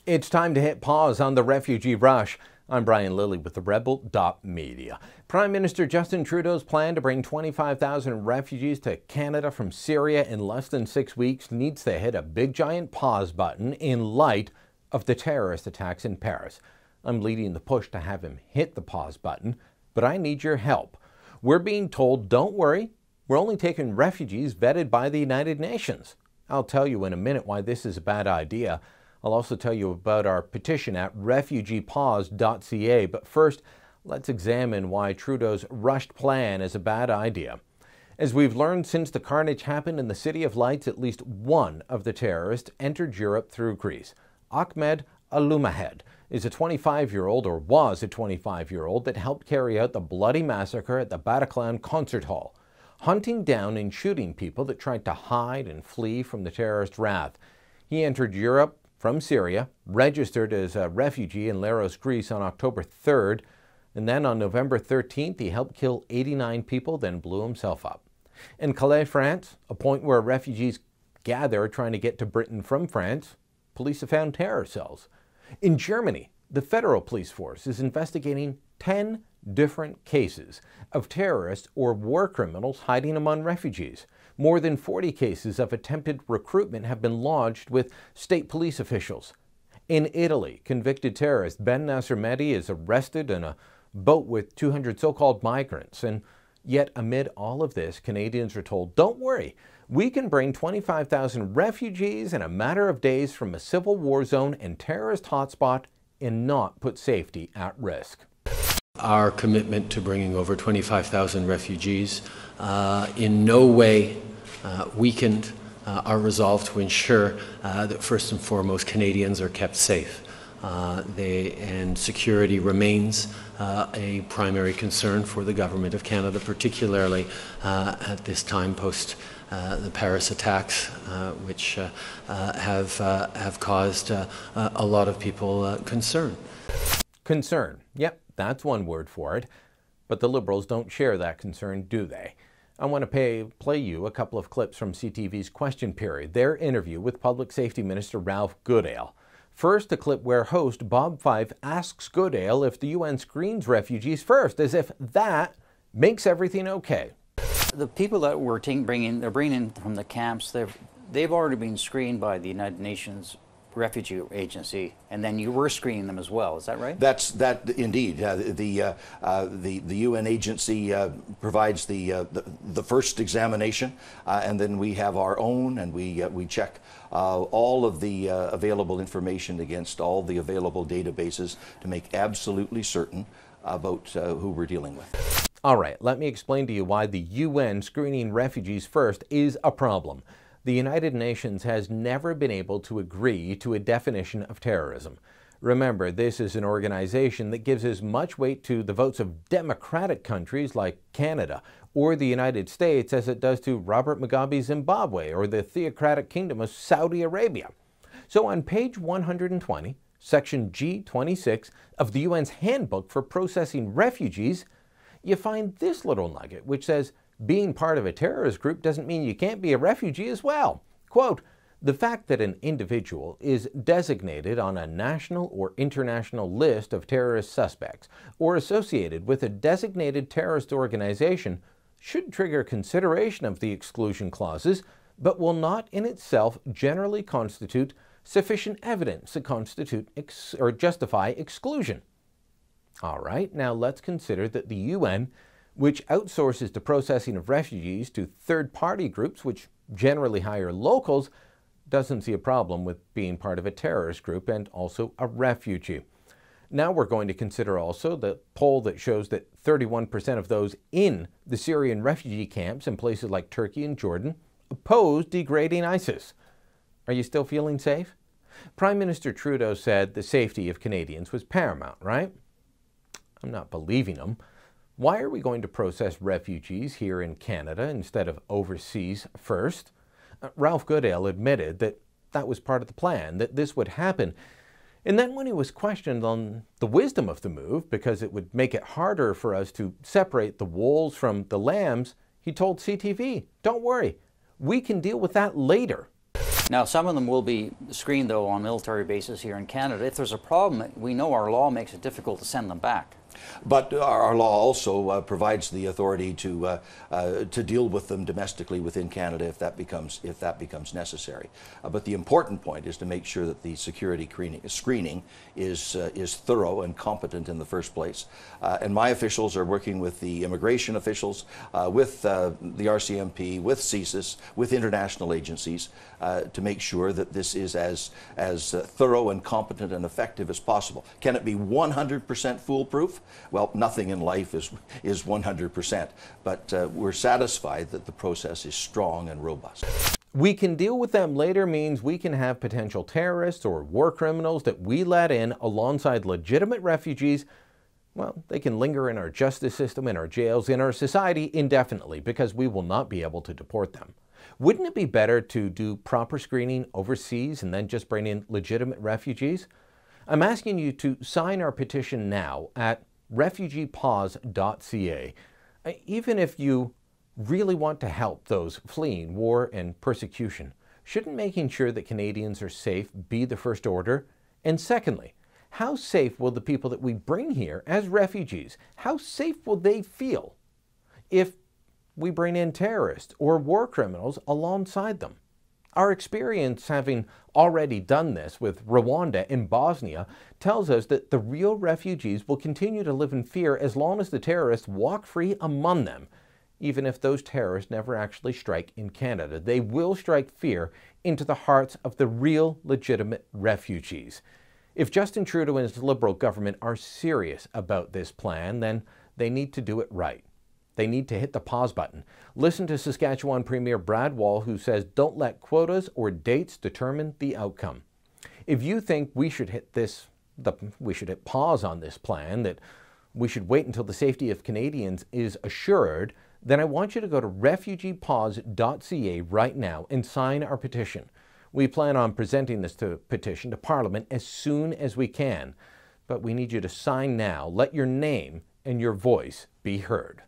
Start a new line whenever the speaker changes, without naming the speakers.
It's time to hit pause on the refugee rush. I'm Brian Lilley with TheRebel.media. Prime Minister Justin Trudeau's plan to bring 25,000 refugees to Canada from Syria in less than 6 weeks needs to hit a big giant pause button in light of the terrorist attacks in Paris. I'm leading the push to have him hit the pause button, but I need your help. We're being told, don't worry, we're only taking refugees vetted by the United Nations. I'll tell you in a minute why this is a bad idea. I'll also tell you about our petition at RefugeePause.ca, but first, let's examine why Trudeau's rushed plan is a bad idea. As we've learned since the carnage happened in the City of Lights, at least one of the terrorists entered Europe through Greece. Ahmed Almuhamed is a 25-year-old, or was a 25-year-old, that helped carry out the bloody massacre at the Bataclan concert hall, hunting down and shooting people that tried to hide and flee from the terrorist wrath. He entered Europe from Syria, registered as a refugee in Leros, Greece on October 3rd, and then on November 13th he helped kill 89 people, then blew himself up. In Calais, France, a point where refugees gather trying to get to Britain from France, police have found terror cells. In Germany, the federal police force is investigating 10 different cases of terrorists or war criminals hiding among refugees. More than 40 cases of attempted recruitment have been lodged with state police officials. In Italy, convicted terrorist Ben Nasser Mehdi is arrested in a boat with 200 so-called migrants. And yet, amid all of this, Canadians are told, don't worry, we can bring 25,000 refugees in a matter of days from a civil war zone and terrorist hotspot and not put safety at risk.
Our commitment to bringing over 25,000 refugees in no way weakened our resolve to ensure that first and foremost Canadians are kept safe. And security remains a primary concern for the Government of Canada, particularly at this time post the Paris attacks, which have caused a lot of people concern.
Concern. Yep, that's one word for it. But the Liberals don't share that concern, do they? I want to play you a couple of clips from CTV's Question Period, their interview with Public Safety Minister Ralph Goodale. First, a clip where host Bob Fife asks Goodale if the UN screens refugees first, as if that makes everything okay.
The people that we're bringing in from the camps, they've already been screened by the United Nations Refugee Agency, and then you were screening them as well. Is that right?
That's indeed. The UN agency provides the first examination, and then we have our own, and we check all of the available information against all the available databases to make absolutely certain about who we're dealing with.
All right, let me explain to you why the UN screening refugees first is a problem. The United Nations has never been able to agree to a definition of terrorism. Remember, this is an organization that gives as much weight to the votes of democratic countries like Canada or the United States as it does to Robert Mugabe's Zimbabwe or the theocratic kingdom of Saudi Arabia. So on page 120, section G26 of the UN's Handbook for Processing Refugees, you find this little nugget which says, being part of a terrorist group doesn't mean you can't be a refugee as well. Quote, the fact that an individual is designated on a national or international list of terrorist suspects or associated with a designated terrorist organization should trigger consideration of the exclusion clauses, but will not in itself generally constitute sufficient evidence to constitute or justify exclusion. All right, now let's consider that the UN, which outsources the processing of refugees to third-party groups which generally hire locals, doesn't see a problem with being part of a terrorist group and also a refugee. Now we're going to consider also the poll that shows that 31% of those in the Syrian refugee camps in places like Turkey and Jordan oppose degrading ISIS. Are you still feeling safe? Prime Minister Trudeau said the safety of Canadians was paramount, right? I'm not believing him. Why are we going to process refugees here in Canada instead of overseas first? Ralph Goodale admitted that that was part of the plan, that this would happen. And then when he was questioned on the wisdom of the move, because it would make it harder for us to separate the wolves from the lambs, he told CTV, don't worry, we can deal with that later.
Now, some of them will be screened, though, on military bases here in Canada. If there's a problem, we know our law makes it difficult to send them back.
But our law also provides the authority to deal with them domestically within Canada if that becomes necessary. But the important point is to make sure that the security screening is thorough and competent in the first place. And my officials are working with the immigration officials, with the RCMP, with CSIS, with international agencies to make sure that this is as thorough and competent and effective as possible. Can it be 100% foolproof? Well, nothing in life is 100%, but we're satisfied that the process is strong and robust.
We can deal with them later means we can have potential terrorists or war criminals that we let in alongside legitimate refugees. Well, they can linger in our justice system, in our jails, in our society indefinitely because we will not be able to deport them. Wouldn't it be better to do proper screening overseas and then just bring in legitimate refugees? I'm asking you to sign our petition now at RefugeePause.ca. Even if you really want to help those fleeing war and persecution, shouldn't making sure that Canadians are safe be the first order? And secondly, how safe will the people that we bring here as refugees, how safe will they feel if we bring in terrorists or war criminals alongside them? Our experience, having already done this with Rwanda and Bosnia, tells us that the real refugees will continue to live in fear as long as the terrorists walk free among them. Even if those terrorists never actually strike in Canada, they will strike fear into the hearts of the real legitimate refugees. If Justin Trudeau and his Liberal government are serious about this plan, then they need to do it right. They need to hit the pause button. Listen to Saskatchewan Premier Brad Wall, who says don't let quotas or dates determine the outcome. If you think we should hit pause on this plan, that we should wait until the safety of Canadians is assured, then I want you to go to RefugeePause.ca right now and sign our petition. We plan on presenting this petition to Parliament as soon as we can, but we need you to sign now. Let your name and your voice be heard.